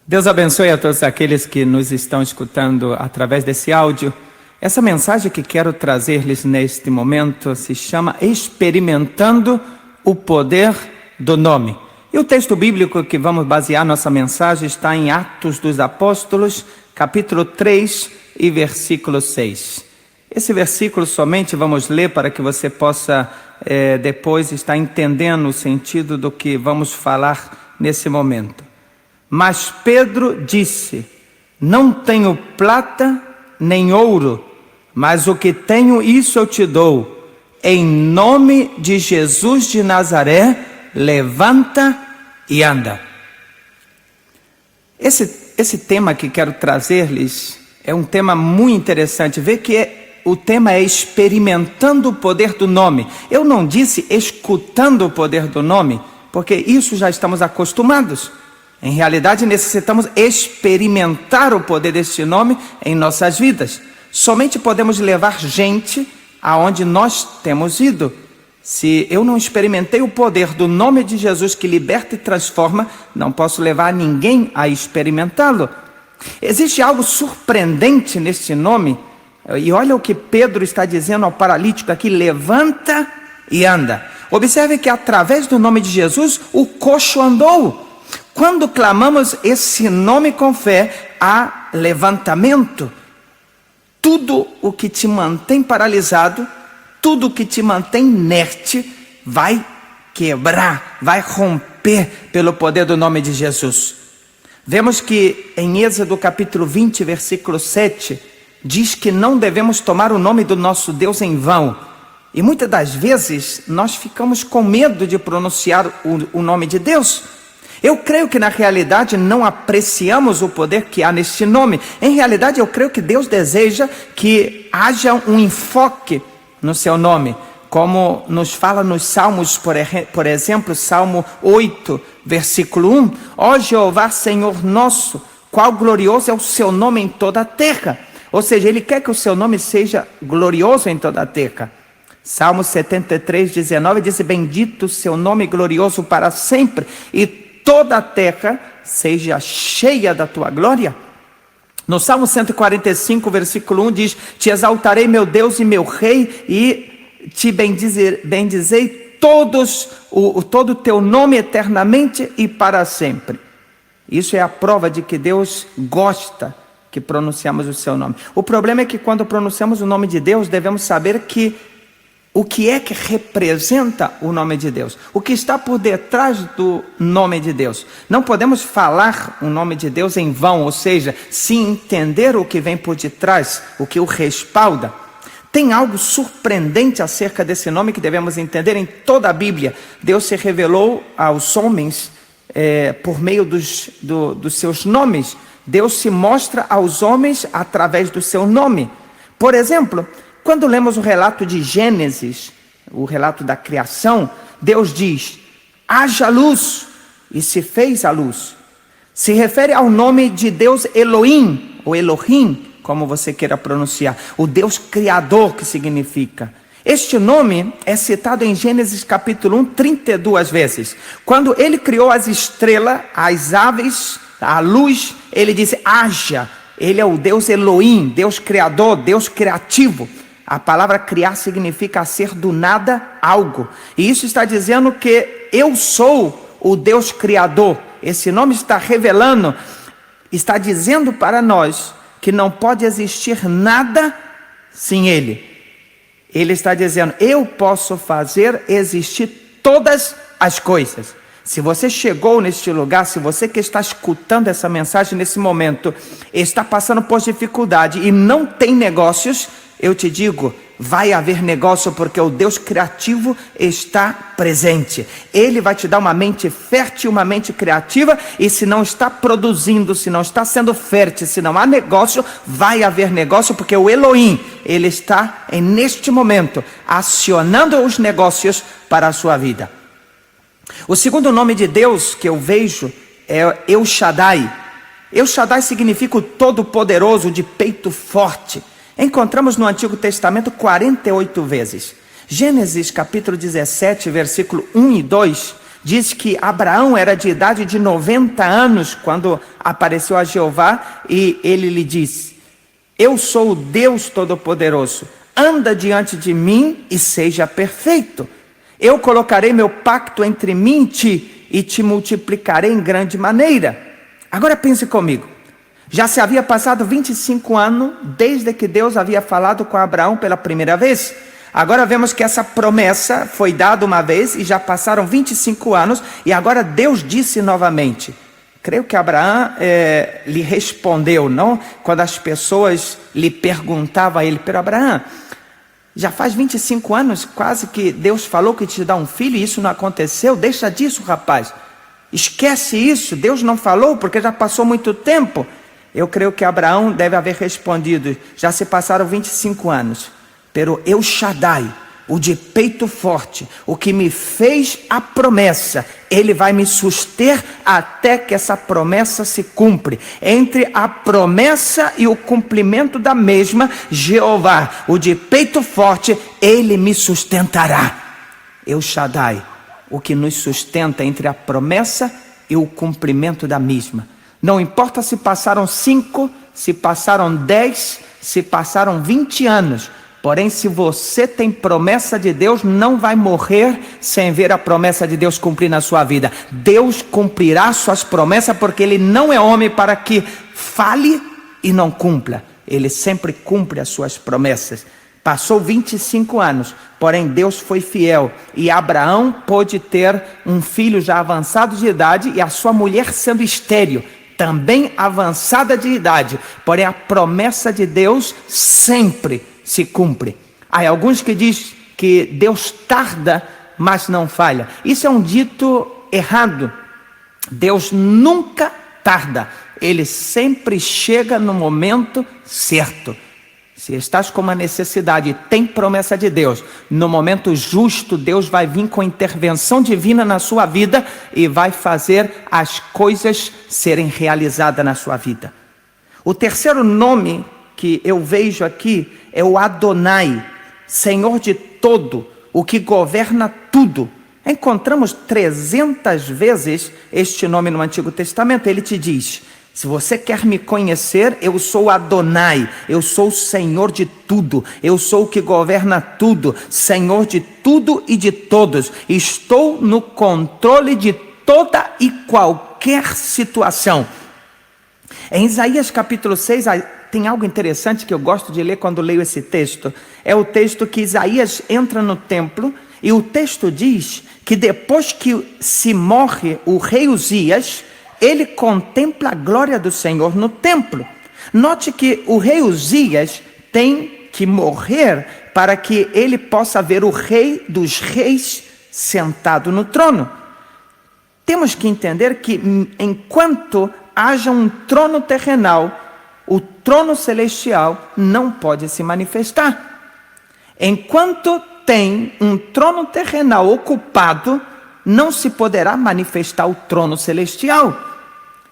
Deus abençoe a todos aqueles que nos estão escutando através desse áudio. Essa mensagem que quero trazer-lhes neste momento se chama Experimentando o Poder do Nome. E o texto bíblico que vamos basear nossa mensagem está em Atos dos Apóstolos, capítulo 3 e versículo 6. Esse versículo somente vamos ler para que você possa depois estar entendendo o sentido do que vamos falar nesse momento. Mas Pedro disse: não tenho prata nem ouro, mas o que tenho isso eu te dou. Em nome de Jesus de Nazaré, levanta e anda. Esse tema que quero trazer-lhes é um tema muito interessante. Vê que o tema é experimentando o poder do nome. Eu não disse escutando o poder do nome, porque isso já estamos acostumados. Em realidade, necessitamos experimentar o poder deste nome em nossas vidas. Somente podemos levar gente aonde nós temos ido. Se eu não experimentei o poder do nome de Jesus que liberta e transforma, não posso levar ninguém a experimentá-lo. Existe algo surpreendente neste nome. E olha o que Pedro está dizendo ao paralítico aqui: levanta e anda. Observe que através do nome de Jesus, o coxo andou. Quando clamamos esse nome com fé, há levantamento. Tudo o que te mantém paralisado, tudo o que te mantém inerte, vai quebrar, vai romper pelo poder do nome de Jesus. Vemos que em Êxodo capítulo 20, versículo 7, diz que não devemos tomar o nome do nosso Deus em vão. E muitas das vezes nós ficamos com medo de pronunciar o nome de Deus. Eu creio que na realidade não apreciamos o poder que há neste nome. Em realidade eu creio que Deus deseja que haja um enfoque no seu nome. Como nos fala nos Salmos, por exemplo, Salmo 8, versículo 1. Ó Jeová, Senhor nosso, qual glorioso é o seu nome em toda a terra. Ou seja, Ele quer que o seu nome seja glorioso em toda a terra. Salmo 73, 19 diz: bendito o seu nome glorioso para sempre, e toda a terra seja cheia da tua glória. No Salmo 145, versículo 1 diz: te exaltarei, meu Deus e meu Rei, e te bendizei todo o teu nome eternamente e para sempre. Isso é a prova de que Deus gosta que pronunciamos o seu nome. O problema é que quando pronunciamos o nome de Deus, devemos saber o que é que representa o nome de Deus? O que está por detrás do nome de Deus? Não podemos falar o nome de Deus em vão, ou seja, sem entender o que vem por detrás, o que o respalda. Tem algo surpreendente acerca desse nome que devemos entender. Em toda a Bíblia, Deus se revelou aos homens por meio dos seus nomes. Deus se mostra aos homens através do seu nome. Por exemplo, quando lemos o relato de Gênesis, o relato da criação, Deus diz: haja luz, e se fez a luz. Se refere ao nome de Deus Elohim, ou Elohim, como você queira pronunciar, o Deus Criador, que significa. Este nome é citado em Gênesis capítulo 1, 32 vezes. Quando ele criou as estrelas, as aves, a luz, ele disse: haja. Ele é o Deus Elohim, Deus Criador, Deus Criativo. A palavra criar significa ser do nada algo. E isso está dizendo que eu sou o Deus Criador. Esse nome está revelando, está dizendo para nós que não pode existir nada sem Ele. Ele está dizendo: eu posso fazer existir todas as coisas. Se você chegou neste lugar, se você que está escutando essa mensagem nesse momento, está passando por dificuldade e não tem negócios, eu te digo, vai haver negócio, porque o Deus criativo está presente. Ele vai te dar uma mente fértil, uma mente criativa, e se não está produzindo, se não está sendo fértil, se não há negócio, vai haver negócio, porque o Elohim, ele está neste momento acionando os negócios para a sua vida. O segundo nome de Deus que eu vejo é El Shaddai. El Shaddai significa o Todo-Poderoso, de peito forte. Encontramos no Antigo Testamento 48 vezes. Gênesis capítulo 17, versículo 1 e 2, Diz que Abraão era de idade de 90 anos quando apareceu a Jeová e ele lhe disse: eu sou o Deus Todo-Poderoso, anda diante de mim e seja perfeito. Eu colocarei meu pacto entre mim e ti, e te multiplicarei em grande maneira. Agora pense comigo, já se havia passado 25 anos desde que Deus havia falado com Abraão pela primeira vez. Agora vemos que essa promessa foi dada uma vez e já passaram 25 anos e agora Deus disse novamente. Creio que Abraão lhe respondeu, não? Quando as pessoas lhe perguntavam a ele: pero Abraão, já faz 25 anos quase que Deus falou que te dá um filho e isso não aconteceu, deixa disso, rapaz. Esquece isso, Deus não falou porque já passou muito tempo. Eu creio que Abraão deve haver respondido: já se passaram 25 anos. Pero El Shaddai, o de peito forte, o que me fez a promessa, ele vai me suster até que essa promessa se cumpre. Entre a promessa e o cumprimento da mesma, Jeová, o de peito forte, ele me sustentará. El Shaddai, o que nos sustenta entre a promessa e o cumprimento da mesma. Não importa se passaram 5, se passaram 10, se passaram 20 anos. Porém, se você tem promessa de Deus, não vai morrer sem ver a promessa de Deus cumprir na sua vida. Deus cumprirá suas promessas, porque Ele não é homem para que fale e não cumpra. Ele sempre cumpre as suas promessas. Passou 25 anos, porém Deus foi fiel. E Abraão pôde ter um filho já avançado de idade e a sua mulher sendo estéril, também avançada de idade. Porém, a promessa de Deus sempre se cumpre. Há alguns que dizem que Deus tarda, mas não falha. Isso é um dito errado. Deus nunca tarda. Ele sempre chega no momento certo. Se estás com uma necessidade e tem promessa de Deus, no momento justo Deus vai vir com intervenção divina na sua vida e vai fazer as coisas serem realizadas na sua vida. O terceiro nome que eu vejo aqui é o Adonai, Senhor de todo, o que governa tudo. Encontramos 300 vezes este nome no Antigo Testamento. Ele te diz: se você quer me conhecer, eu sou Adonai, eu sou o Senhor de tudo, eu sou o que governa tudo, Senhor de tudo e de todos. Estou no controle de toda e qualquer situação. Em Isaías capítulo 6, tem algo interessante que eu gosto de ler quando leio esse texto. É o texto que Isaías entra no templo e o texto diz que depois que se morre o rei Uzias, ele contempla a glória do Senhor no templo. Note que o rei Uzias tem que morrer para que ele possa ver o rei dos reis sentado no trono. Temos que entender que enquanto haja um trono terrenal, o trono celestial não pode se manifestar. Enquanto tem um trono terrenal ocupado, não se poderá manifestar o trono celestial.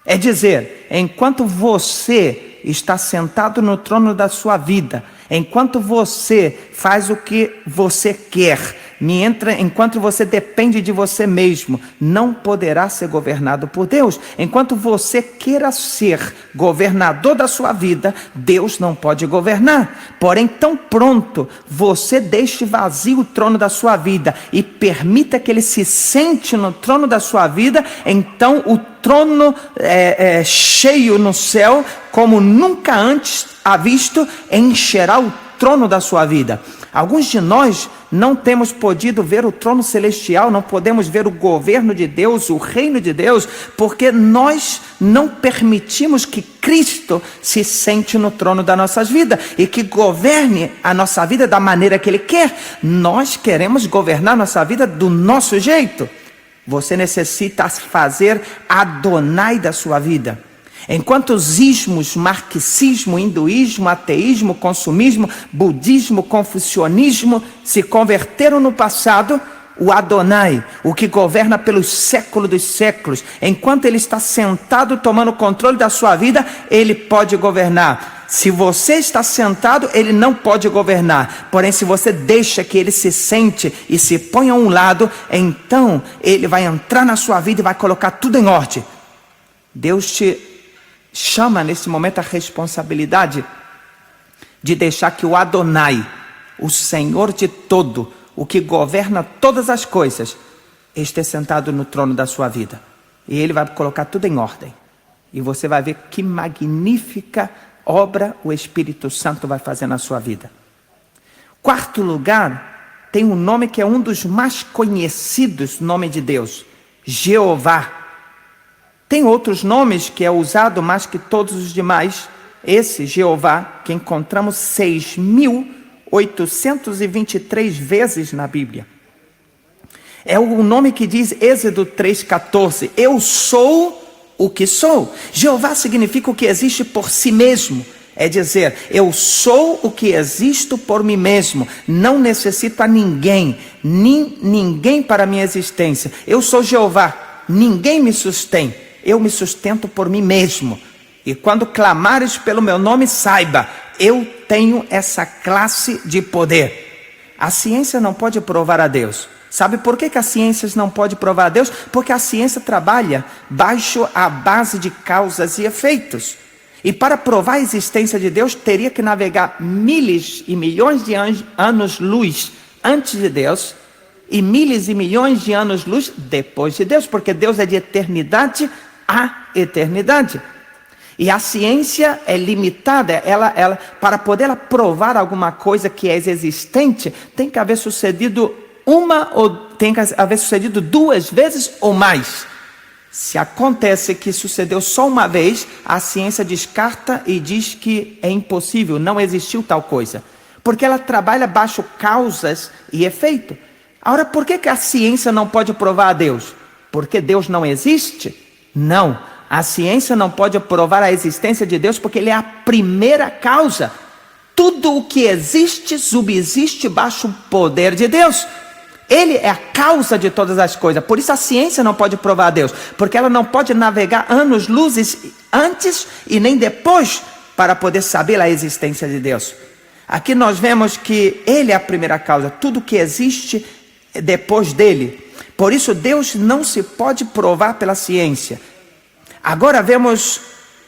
É dizer, enquanto você está sentado no trono da sua vida, enquanto você faz o que você quer, enquanto você depende de você mesmo, não poderá ser governado por Deus. Enquanto você queira ser governador da sua vida, Deus não pode governar. Porém, tão pronto você deixe vazio o trono da sua vida e permita que ele se sente no trono da sua vida, então o trono cheio no céu, como nunca antes há visto, encherá o trono da sua vida. Alguns de nós não temos podido ver o trono celestial, não podemos ver o governo de Deus, o reino de Deus, porque nós não permitimos que Cristo se sente no trono das nossas vidas e que governe a nossa vida da maneira que Ele quer. Nós queremos governar a nossa vida do nosso jeito. Você necessita fazer Adonai da sua vida. Enquanto os ismos, marxismo, hinduísmo, ateísmo, consumismo, budismo, confucionismo se converteram no passado, o Adonai, o que governa pelos séculos dos séculos, enquanto ele está sentado tomando controle da sua vida, ele pode governar. Se você está sentado, ele não pode governar. Porém, se você deixa que ele se sente e se põe a um lado, então ele vai entrar na sua vida e vai colocar tudo em ordem. Deus te chama nesse momento a responsabilidade de deixar que o Adonai, o Senhor de todo, o que governa todas as coisas, esteja sentado no trono da sua vida. E ele vai colocar tudo em ordem. E você vai ver que magnífica obra o Espírito Santo vai fazer na sua vida. Quarto lugar, tem um nome que é um dos mais conhecidos, nome de Deus, Jeová. Tem outros nomes que é usado mais que todos os demais. Esse Jeová, que encontramos 6.823 vezes na Bíblia. É o nome que diz Êxodo 3,14. Eu sou o que sou. Jeová significa o que existe por si mesmo. É dizer, eu sou o que existo por mim mesmo. Não necessito a ninguém, ninguém para a minha existência. Eu sou Jeová, ninguém me sustém. Eu me sustento por mim mesmo. E quando clamares pelo meu nome, saiba, eu tenho essa classe de poder. A ciência não pode provar a Deus. Sabe por que a ciência não pode provar a Deus? Porque a ciência trabalha baixo a base de causas e efeitos. E para provar a existência de Deus, teria que navegar milhas e milhões de anos-luz antes de Deus, e milhas e milhões de anos-luz depois de Deus, porque Deus é de eternidade a eternidade. E a ciência é limitada, ela, para poder provar alguma coisa que é existente, tem que haver sucedido duas vezes ou mais. Se acontece que sucedeu só uma vez, a ciência descarta e diz que é impossível, não existiu tal coisa. Porque ela trabalha baixo causas e efeito. Agora, por que a ciência não pode provar a Deus? Porque Deus não existe? Não. A ciência não pode provar a existência de Deus porque Ele é a primeira causa. Tudo o que existe subsiste baixo o poder de Deus. Ele é a causa de todas as coisas. Por isso a ciência não pode provar a Deus, porque ela não pode navegar anos-luzes antes e nem depois para poder saber a existência de Deus. Aqui nós vemos que Ele é a primeira causa. Tudo que existe é depois dele. Por isso Deus não se pode provar pela ciência. Agora vemos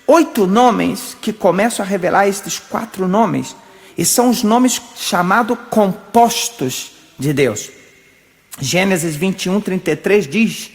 8 nomes que começam a revelar estes 4 nomes. E são os nomes chamados compostos de Deus. Gênesis 21:33 diz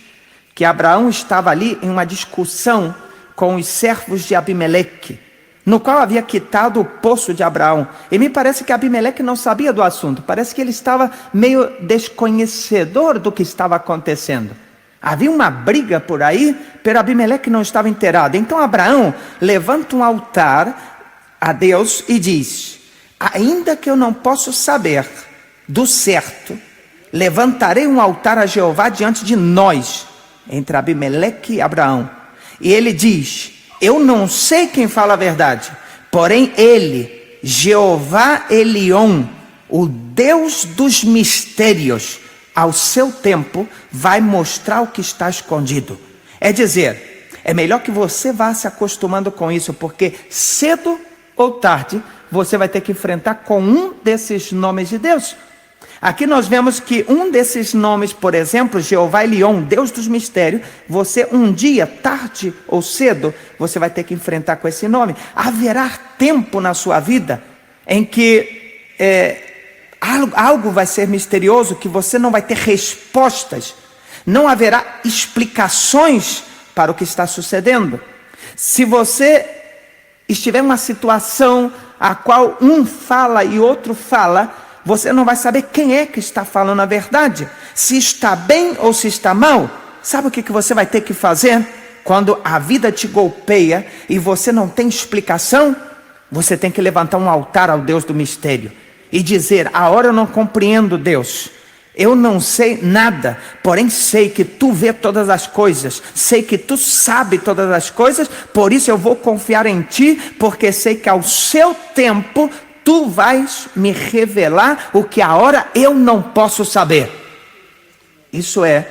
que Abraão estava ali em uma discussão com os servos de Abimeleque, no qual havia quitado o poço de Abraão. E me parece que Abimeleque não sabia do assunto. Parece que ele estava meio desconhecedor do que estava acontecendo. Havia uma briga por aí, pero Abimeleque não estava inteirado. Então Abraão levanta um altar a Deus e diz: ainda que eu não possa saber do certo, levantarei um altar a Jeová diante de nós, entre Abimeleque e Abraão. E ele diz: eu não sei quem fala a verdade, porém ele, Jeová Elion, o Deus dos mistérios, ao seu tempo vai mostrar o que está escondido. É dizer, é melhor que você vá se acostumando com isso, porque cedo ou tarde você vai ter que enfrentar com um desses nomes de Deus. Aqui nós vemos que um desses nomes, por exemplo, Jeová Elion, Deus dos mistérios, você um dia, tarde ou cedo, você vai ter que enfrentar com esse nome. Haverá tempo na sua vida em que algo vai ser misterioso, que você não vai ter respostas, não haverá explicações para o que está sucedendo. Se você estiver em uma situação a qual um fala e outro fala, você não vai saber quem é que está falando a verdade, se está bem ou se está mal. Sabe o que você vai ter que fazer? Quando a vida te golpeia e você não tem explicação, você tem que levantar um altar ao Deus do mistério e dizer: a hora eu não compreendo, Deus, eu não sei nada, porém sei que tu vê todas as coisas, sei que tu sabe todas as coisas, por isso eu vou confiar em ti, porque sei que ao seu tempo tu vais me revelar o que a hora eu não posso saber. Isso é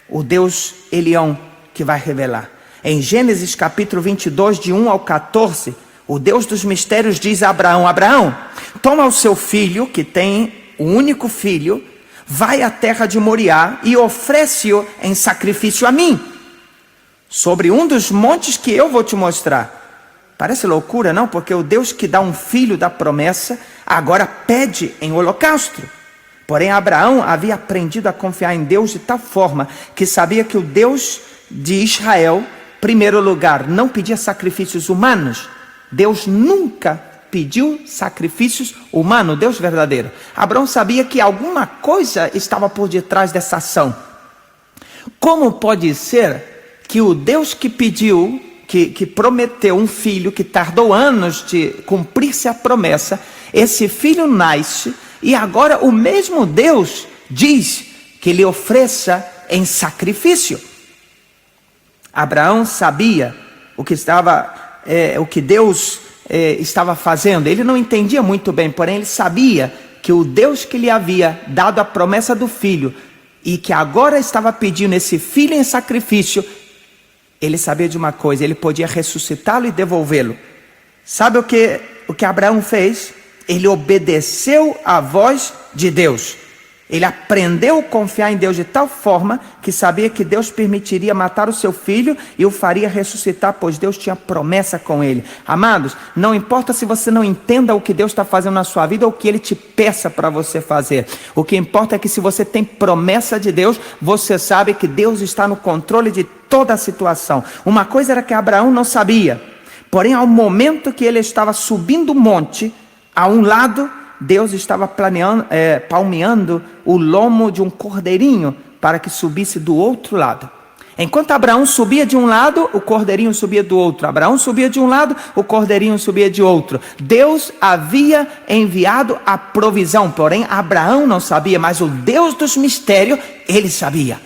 o Deus Elion que vai revelar. Em Gênesis capítulo 22, de 1 ao 14, O Deus dos mistérios diz a Abraão: Abraão, toma o seu filho, que tem o único filho, vai à terra de Moriá e oferece-o em sacrifício a mim, sobre um dos montes que eu vou te mostrar. Parece loucura, não? Porque o Deus que dá um filho da promessa, agora pede em holocausto. Porém, Abraão havia aprendido a confiar em Deus de tal forma que sabia que o Deus de Israel, em primeiro lugar, não pedia sacrifícios humanos. Deus nunca pediu sacrifícios humanos, Deus verdadeiro. Abraão sabia que alguma coisa estava por detrás dessa ação. Como pode ser que o Deus que pediu, que prometeu um filho, que tardou anos de cumprir-se a promessa, esse filho nasce e agora o mesmo Deus diz que lhe ofereça em sacrifício? Abraão sabia o que Deus estava fazendo. Ele não entendia muito bem, porém ele sabia que o Deus que lhe havia dado a promessa do filho e que agora estava pedindo esse filho em sacrifício, ele sabia de uma coisa: ele podia ressuscitá-lo e devolvê-lo. Sabe o que Abraão fez? Ele obedeceu à voz de Deus. Ele aprendeu a confiar em Deus de tal forma que sabia que Deus permitiria matar o seu filho e o faria ressuscitar, pois Deus tinha promessa com ele. Amados, não importa se você não entenda o que Deus está fazendo na sua vida ou o que Ele te peça para você fazer. O que importa é que se você tem promessa de Deus, você sabe que Deus está no controle de toda a situação. Uma coisa era que Abraão não sabia. Porém, ao momento que ele estava subindo o monte, a um lado, Deus estava palmeando o lomo de um cordeirinho para que subisse do outro lado. Enquanto Abraão subia de um lado, o cordeirinho subia do outro. Abraão subia de um lado, o cordeirinho subia de outro. Deus havia enviado a provisão, porém Abraão não sabia, mas o Deus dos mistérios, ele sabia.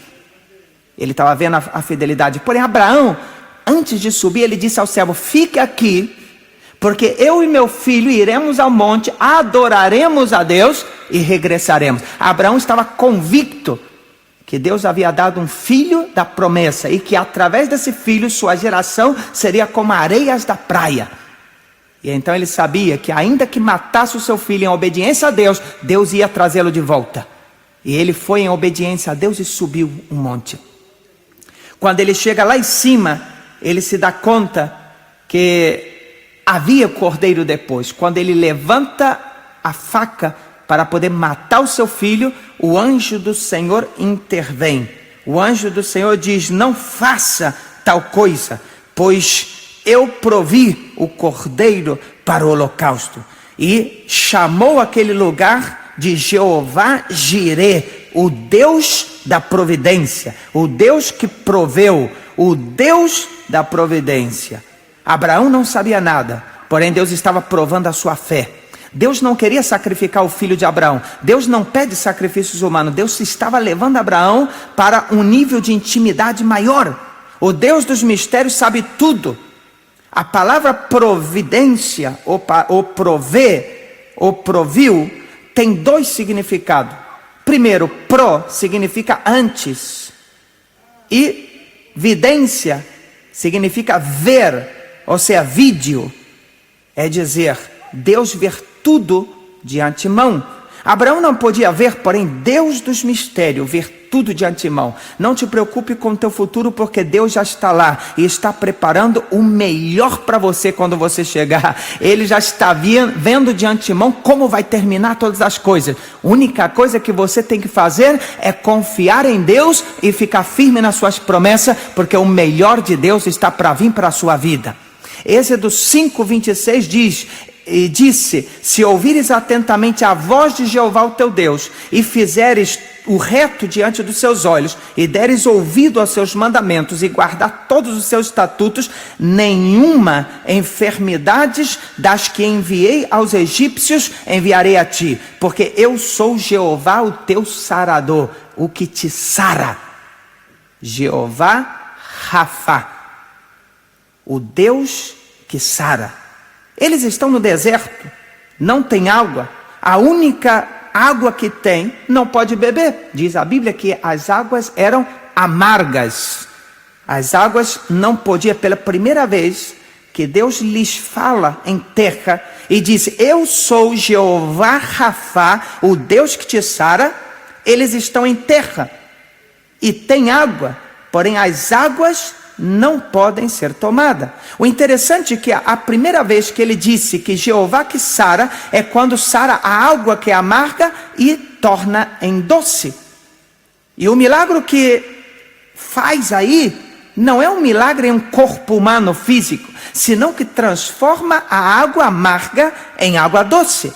Ele estava vendo a fidelidade. Porém Abraão, antes de subir, ele disse ao servo: fique aqui, porque eu e meu filho iremos ao monte, adoraremos a Deus e regressaremos. Abraão estava convicto que Deus havia dado um filho da promessa e que através desse filho sua geração seria como areias da praia. E então ele sabia que ainda que matasse o seu filho em obediência a Deus, Deus ia trazê-lo de volta. E ele foi em obediência a Deus e subiu um monte. Quando ele chega lá em cima, ele se dá conta que havia cordeiro depois. Quando ele levanta a faca para poder matar o seu filho, o anjo do Senhor intervém. O anjo do Senhor diz: não faça tal coisa, pois eu provi o cordeiro para o holocausto. E chamou aquele lugar de Jeová Jirê, o Deus da providência, o Deus que proveu, o Deus da providência. Abraão não sabia nada, porém Deus estava provando a sua fé. Deus não queria sacrificar o filho de Abraão. Deus não pede sacrifícios humanos. Deus estava levando Abraão para um nível de intimidade maior. O Deus dos mistérios sabe tudo. A palavra providência, ou prover, ou proviu, tem dois significados. Primeiro, pro significa antes, e vidência significa ver, ou seja, vídeo. É dizer, Deus vê tudo de antemão. Abraão não podia ver, porém Deus dos mistérios vê tudo de antemão. Não te preocupe com o teu futuro, porque Deus já está lá e está preparando o melhor para você quando você chegar. Ele já está vendo de antemão como vai terminar todas as coisas. A única coisa que você tem que fazer é confiar em Deus e ficar firme nas suas promessas, porque o melhor de Deus está para vir para a sua vida. Êxodo 5:26 diz: e disse: se ouvires atentamente a voz de Jeová o teu Deus, e fizeres o reto diante dos seus olhos, e deres ouvido aos seus mandamentos, e guardar todos os seus estatutos, nenhuma enfermidade das que enviei aos egípcios enviarei a ti, porque eu sou Jeová o teu sarador, o que te sara. Jeová Rafa, o Deus que sara. Eles estão no deserto, não tem água. A única água que tem, não pode beber. Diz a Bíblia que as águas eram amargas. As águas não podiam, pela primeira vez, que Deus lhes fala em terra e diz: eu sou Jeová Rafá, o Deus que te sara, eles estão em terra e tem água, porém as águas não podem ser tomadas. O interessante é que a primeira vez que ele disse que Jeová que sara é quando sara a água que é amarga e torna em doce. E o milagre que faz aí não é um milagre em um corpo humano físico, senão que transforma a água amarga em água doce.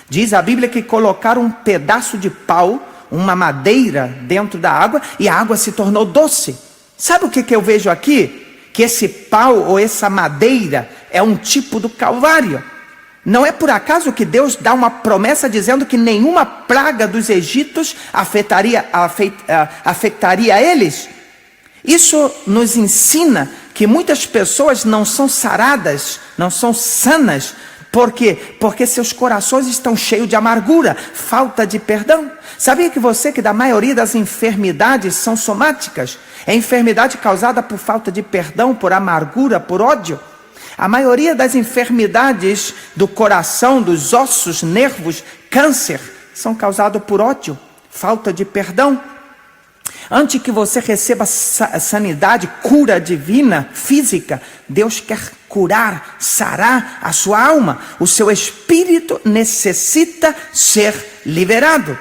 Diz a Bíblia que colocaram um pedaço de pau, uma madeira dentro da água, e a água se tornou doce. Sabe o que eu vejo aqui? Que esse pau ou essa madeira é um tipo do Calvário. Não é por acaso que Deus dá uma promessa dizendo que nenhuma praga dos egípcios afetaria eles. Isso nos ensina que muitas pessoas não são saradas, não são sanas. Por quê? Porque seus corações estão cheios de amargura, falta de perdão. Sabia que da maioria das enfermidades são somáticas? É enfermidade causada por falta de perdão, por amargura, por ódio. A maioria das enfermidades do coração, dos ossos, nervos, câncer, são causadas por ódio, falta de perdão. Antes que você receba sanidade, cura divina, física, Deus quer curar, sarar a sua alma. O seu espírito necessita ser liberado.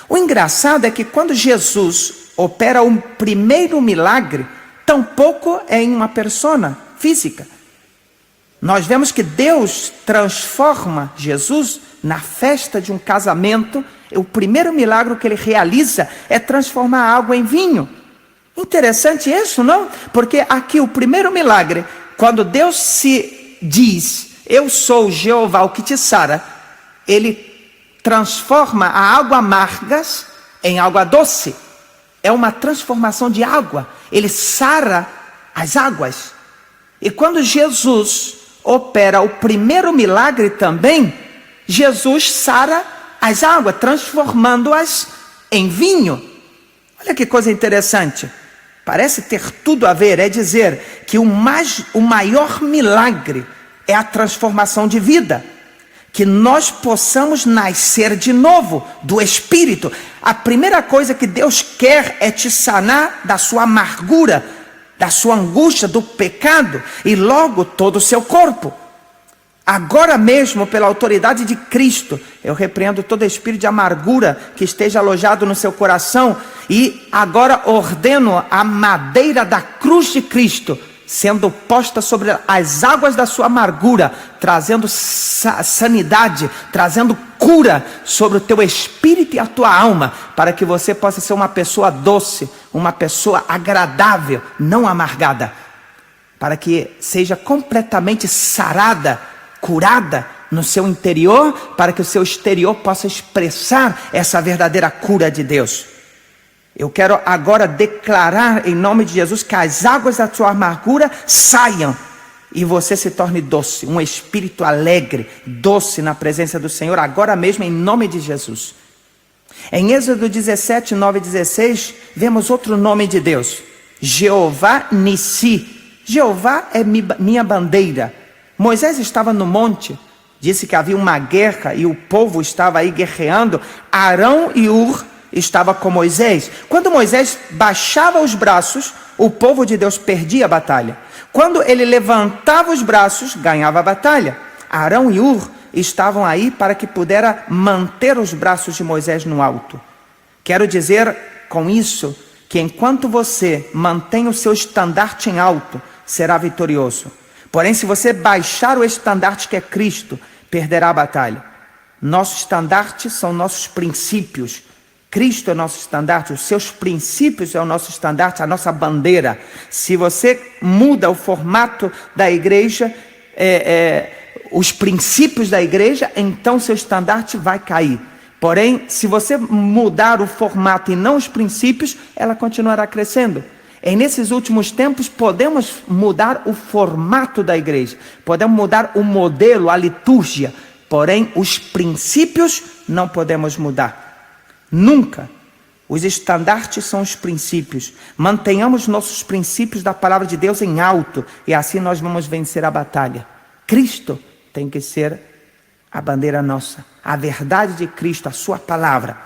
O engraçado é que quando Jesus opera o primeiro milagre, tampouco é em uma persona física. Nós vemos que Deus transforma Jesus na festa de um casamento. O primeiro milagre que ele realiza é transformar a água em vinho. Interessante isso, não? Porque aqui o primeiro milagre, quando Deus se diz: eu sou Jeová, o que te sara, ele transforma a água amargas em água doce. É uma transformação de água. Ele sara as águas. E quando Jesus opera o primeiro milagre também, Jesus sara as águas, transformando-as em vinho. Olha que coisa interessante. Parece ter tudo a ver. É dizer que o maior milagre é a transformação de vida. Que nós possamos nascer de novo do Espírito. A primeira coisa que Deus quer é te sanar da sua amargura, da sua angústia, do pecado, e logo todo o seu corpo. Agora mesmo, pela autoridade de Cristo, eu repreendo todo espírito de amargura que esteja alojado no seu coração, e agora ordeno a madeira da cruz de Cristo sendo posta sobre as águas da sua amargura, trazendo sanidade, trazendo cura sobre o teu espírito e a tua alma, para que você possa ser uma pessoa doce, uma pessoa agradável, não amargada, para que seja completamente sarada, curada no seu interior, para que o seu exterior possa expressar essa verdadeira cura de Deus. Eu quero agora declarar em nome de Jesus que as águas da sua amargura saiam e você se torne doce, um espírito alegre, doce na presença do Senhor, agora mesmo em nome de Jesus. Em Êxodo 17, 9 e 16, vemos outro nome de Deus, Jeová Nissi. Jeová é minha bandeira. Moisés estava no monte, disse que havia uma guerra e o povo estava aí guerreando. Arão e Ur estava com Moisés. Quando Moisés baixava os braços, o povo de Deus perdia a batalha. Quando ele levantava os braços, ganhava a batalha. Arão e Ur estavam aí para que pudera manter os braços de Moisés no alto. Quero dizer com isso que enquanto você mantém o seu estandarte em alto, será vitorioso. Porém, se você baixar o estandarte que é Cristo, perderá a batalha. Nosso estandarte são nossos princípios. Cristo é nosso estandarte, os seus princípios é o nosso estandarte, a nossa bandeira. Se você muda o formato da igreja, os princípios da igreja, então seu estandarte vai cair. Porém, se você mudar o formato e não os princípios, ela continuará crescendo. E nesses últimos tempos, podemos mudar o formato da igreja, podemos mudar o modelo, a liturgia, porém, os princípios não podemos mudar. Nunca. Os estandartes são os princípios. Mantenhamos nossos princípios da palavra de Deus em alto, e assim nós vamos vencer a batalha. Cristo tem que ser a bandeira nossa, a verdade de Cristo, a sua palavra.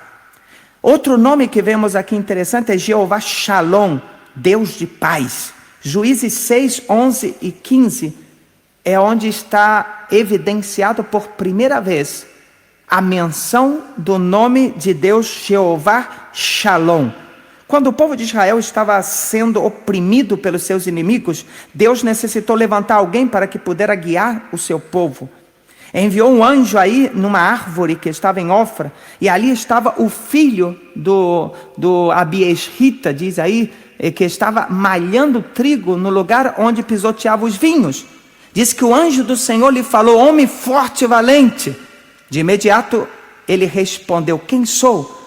Outro nome que vemos aqui interessante é Jeová Shalom, Deus de paz. Juízes 6, 11 e 15 é onde está evidenciado por primeira vez a menção do nome de Deus Jeová Shalom. Quando o povo de Israel estava sendo oprimido pelos seus inimigos, Deus necessitou levantar alguém para que pudesse guiar o seu povo. Enviou um anjo aí numa árvore que estava em Ofra, e ali estava o filho do Abiesrita, diz aí, que estava malhando trigo no lugar onde pisoteava os vinhos. Diz que o anjo do Senhor lhe falou: homem forte e valente. De imediato ele respondeu: quem sou?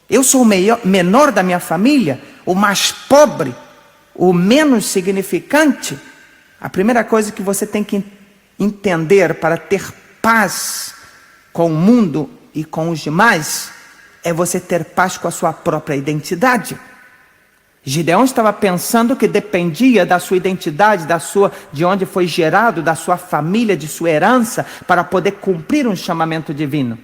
Eu sou o menor da minha família, o mais pobre, o menos significante. A primeira coisa que você tem que entender para ter paz com o mundo e com os demais é você ter paz com a sua própria identidade. Gideão estava pensando que dependia da sua identidade, de onde foi gerado, da sua família, de sua herança, para poder cumprir um chamamento divino.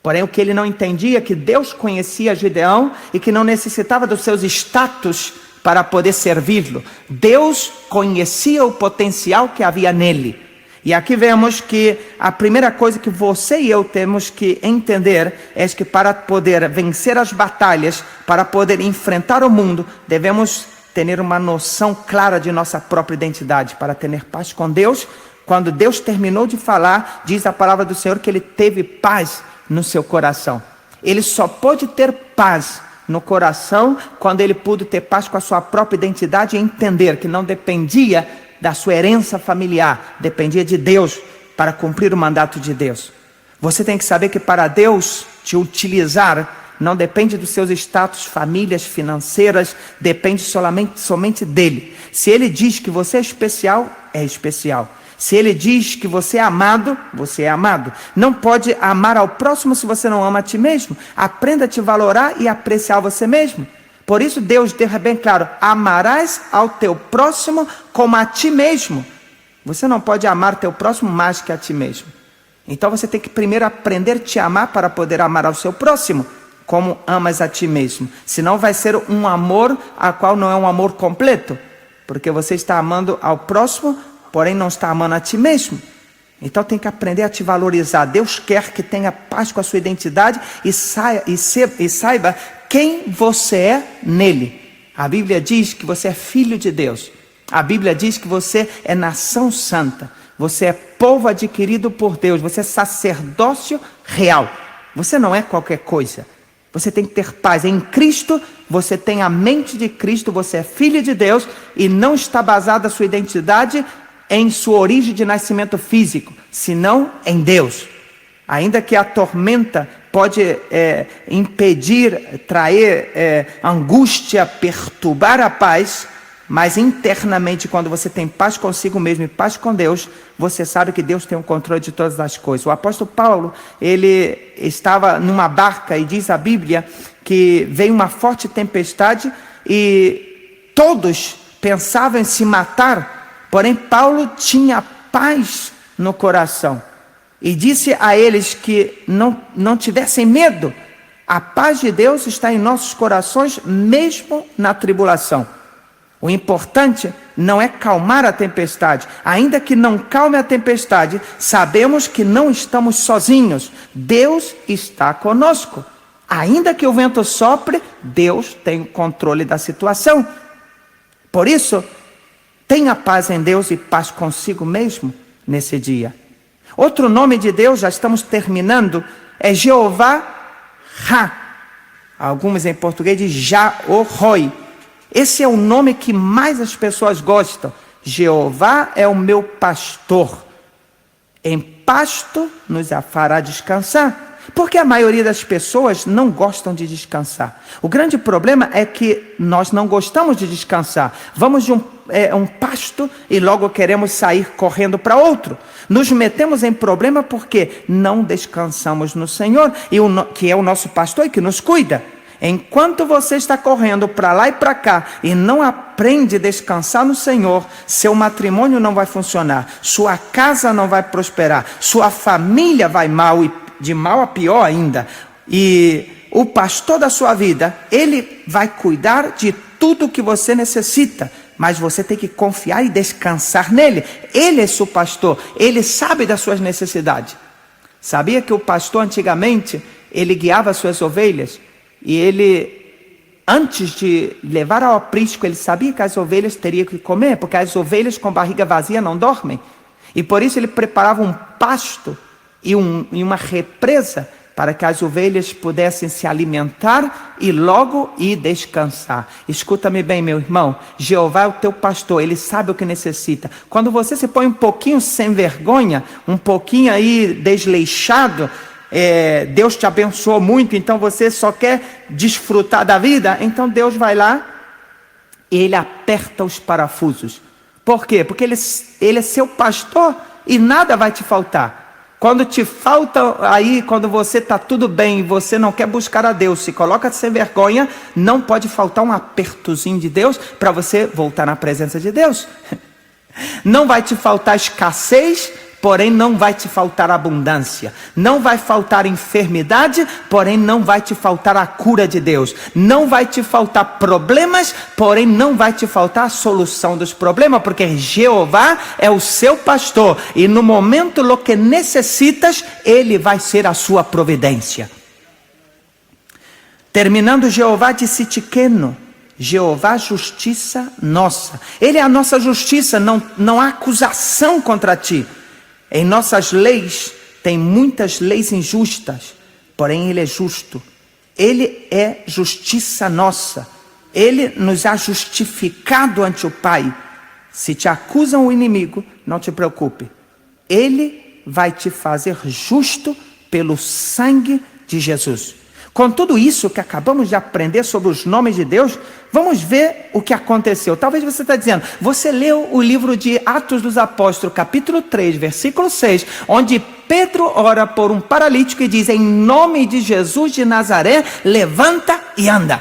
Porém, o que ele não entendia é que Deus conhecia Gideão e que não necessitava dos seus status para poder servi-lo. Deus conhecia o potencial que havia nele. E aqui vemos que a primeira coisa que você e eu temos que entender é que para poder vencer as batalhas, para poder enfrentar o mundo, devemos ter uma noção clara de nossa própria identidade, para ter paz com Deus. Quando Deus terminou de falar, diz a palavra do Senhor que ele teve paz no seu coração. Ele só pôde ter paz no coração quando ele pôde ter paz com a sua própria identidade e entender que não dependia da sua herança familiar, dependia de Deus para cumprir o mandato de Deus. Você tem que saber que para Deus te utilizar, não depende dos seus status, famílias, financeiras, depende somente dele. Se ele diz que você é especial, é especial. Se ele diz que você é amado, você é amado. Não pode amar ao próximo se você não ama a ti mesmo. Aprenda a te valorar e apreciar você mesmo. Por isso Deus deixa bem claro: amarás ao teu próximo como a ti mesmo. Você não pode amar teu próximo mais que a ti mesmo. Então você tem que primeiro aprender a te amar para poder amar ao seu próximo como amas a ti mesmo. Senão vai ser um amor a qual não é um amor completo, porque você está amando ao próximo, porém não está amando a ti mesmo. Então tem que aprender a te valorizar. Deus quer que tenha paz com a sua identidade e saiba quem você é nele. A Bíblia diz que você é filho de Deus. A Bíblia diz que você é nação santa. Você é povo adquirido por Deus. Você é sacerdócio real. Você não é qualquer coisa. Você tem que ter paz. Em Cristo, você tem a mente de Cristo. Você é filho de Deus e não está basada a sua identidade em sua origem de nascimento físico, senão em Deus. Ainda que a tormenta pode impedir, trazer angústia, perturbar a paz, mas internamente, quando você tem paz consigo mesmo e paz com Deus, você sabe que Deus tem o controle de todas as coisas. O apóstolo Paulo, ele estava numa barca e diz a Bíblia que veio uma forte tempestade e todos pensavam em se matar. Porém, Paulo tinha paz no coração e disse a eles que não tivessem medo. A paz de Deus está em nossos corações, mesmo na tribulação. O importante não é calmar a tempestade. Ainda que não calme a tempestade, sabemos que não estamos sozinhos. Deus está conosco. Ainda que o vento sopre, Deus tem o controle da situação. Por isso, tenha paz em Deus e paz consigo mesmo nesse dia. Outro nome de Deus, já estamos terminando, é Jeová Ra. Alguns em português dizem Já-o-Roi. Esse é o nome que mais as pessoas gostam. Jeová é o meu pastor. Em pasto nos fará descansar. Porque a maioria das pessoas não gostam de descansar. O grande problema é que nós não gostamos de descansar. Vamos de um pasto e logo queremos sair correndo para outro. Nos metemos em problema porque não descansamos no Senhor, que é o nosso pastor e que nos cuida. Enquanto você está correndo para lá e para cá e não aprende a descansar no Senhor, seu matrimônio não vai funcionar, sua casa não vai prosperar, sua família vai mal e de mal a pior ainda. E o pastor da sua vida, ele vai cuidar de tudo que você necessita, mas você tem que confiar e descansar nele. Ele é seu pastor, ele sabe das suas necessidades. Sabia que o pastor antigamente, ele guiava as suas ovelhas e ele, antes de levar ao aprisco, ele sabia que as ovelhas teriam que comer, porque as ovelhas com barriga vazia não dormem. E por isso ele preparava um pasto e uma represa para que as ovelhas pudessem se alimentar e logo ir descansar. Escuta-me bem, meu irmão, Jeová é o teu pastor, ele sabe o que necessita. Quando você se põe um pouquinho sem vergonha, um pouquinho aí desleixado, Deus te abençoou muito, então você só quer desfrutar da vida, então Deus vai lá e ele aperta os parafusos. Por quê? Porque ele é seu pastor e nada vai te faltar. Quando te falta aí, quando você está tudo bem e você não quer buscar a Deus, se coloca sem vergonha, não pode faltar um apertozinho de Deus para você voltar na presença de Deus. Não vai te faltar escassez, porém não vai te faltar abundância. Não vai faltar enfermidade, porém não vai te faltar a cura de Deus. Não vai te faltar problemas, porém não vai te faltar a solução dos problemas, porque Jeová é o seu pastor e no momento lo que necessitas, ele vai ser a sua providência. Terminando, Jeová disse Tiqueno, Jeová, justiça nossa. Ele é a nossa justiça, não há acusação contra ti. Em nossas leis, tem muitas leis injustas, porém ele é justo. Ele é justiça nossa. Ele nos ha justificado ante o Pai. Se te acusam o inimigo, não te preocupe. Ele vai te fazer justo pelo sangue de Jesus. Com tudo isso que acabamos de aprender sobre os nomes de Deus, vamos ver o que aconteceu. Talvez você está dizendo, você leu o livro de Atos dos Apóstolos, capítulo 3, versículo 6, onde Pedro ora por um paralítico e diz, em nome de Jesus de Nazaré, levanta e anda.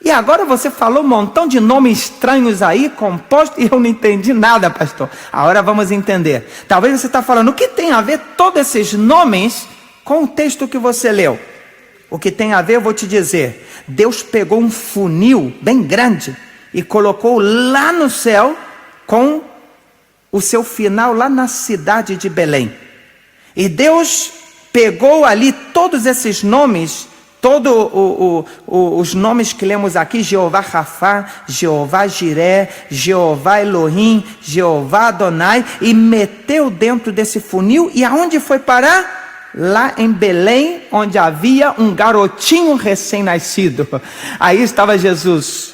E agora você falou um montão de nomes estranhos aí, compostos, e eu não entendi nada, pastor. Agora vamos entender. Talvez você está falando, o que tem a ver todos esses nomes com o texto que você leu? O que tem a ver, eu vou te dizer. Deus pegou um funil bem grande e colocou lá no céu com o seu final lá na cidade de Belém. E Deus pegou ali todos esses nomes, os nomes que lemos aqui, Jeová Rafá, Jeová Jiré, Jeová Elohim, Jeová Adonai, e meteu dentro desse funil. E aonde foi parar? Lá em Belém, onde havia um garotinho recém-nascido. Aí estava Jesus.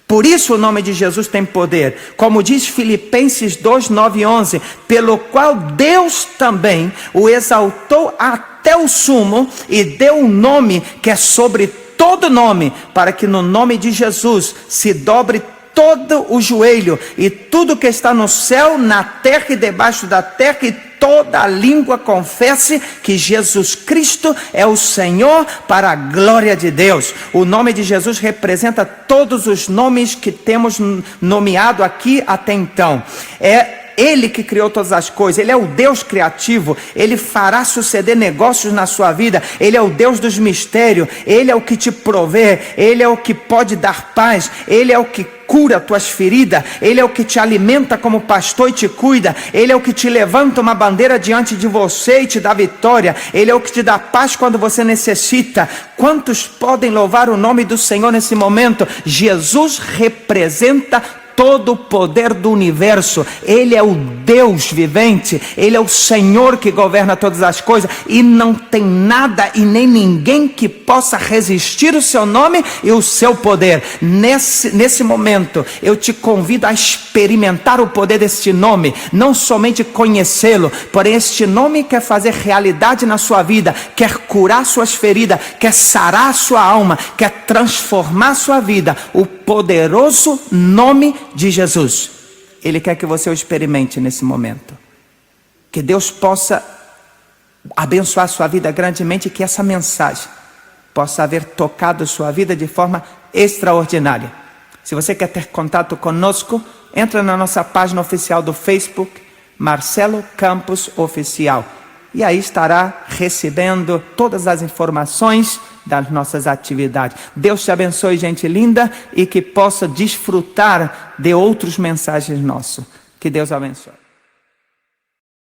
Por isso o nome de Jesus tem poder. Como diz Filipenses 2, 9 e 11, pelo qual Deus também o exaltou até o sumo e deu um nome que é sobre todo nome, para que no nome de Jesus se dobre todo o joelho e tudo que está no céu, na terra e debaixo da terra, e toda a língua confesse que Jesus Cristo é o Senhor, para a glória de Deus. O nome de Jesus representa todos os nomes que temos nomeado aqui até então. É Ele que criou todas as coisas, Ele é o Deus criativo, Ele fará suceder negócios na sua vida, Ele é o Deus dos mistérios, Ele é o que te provê, Ele é o que pode dar paz, Ele é o que cura tuas feridas, Ele é o que te alimenta como pastor e te cuida, Ele é o que te levanta uma bandeira diante de você e te dá vitória, Ele é o que te dá paz quando você necessita. Quantos podem louvar o nome do Senhor nesse momento? Jesus representa todo o poder do universo. Ele é o Deus vivente, Ele é o Senhor que governa todas as coisas, e não tem nada e nem ninguém que possa resistir o seu nome e o seu poder. Nesse momento eu te convido a experimentar o poder deste nome, não somente conhecê-lo, porém este nome quer fazer realidade na sua vida, quer curar suas feridas, quer sarar a sua alma, quer transformar a sua vida. O poderoso nome de Jesus, Ele quer que você o experimente nesse momento. Que Deus possa abençoar a sua vida grandemente, que essa mensagem possa haver tocado sua vida de forma extraordinária. Se você quer ter contato conosco, entra na nossa página oficial do Facebook, Marcelo Campos Oficial. E aí estará recebendo todas as informações das nossas atividades. Deus te abençoe, gente linda, e que possa desfrutar de outras mensagens nossas. Que Deus abençoe.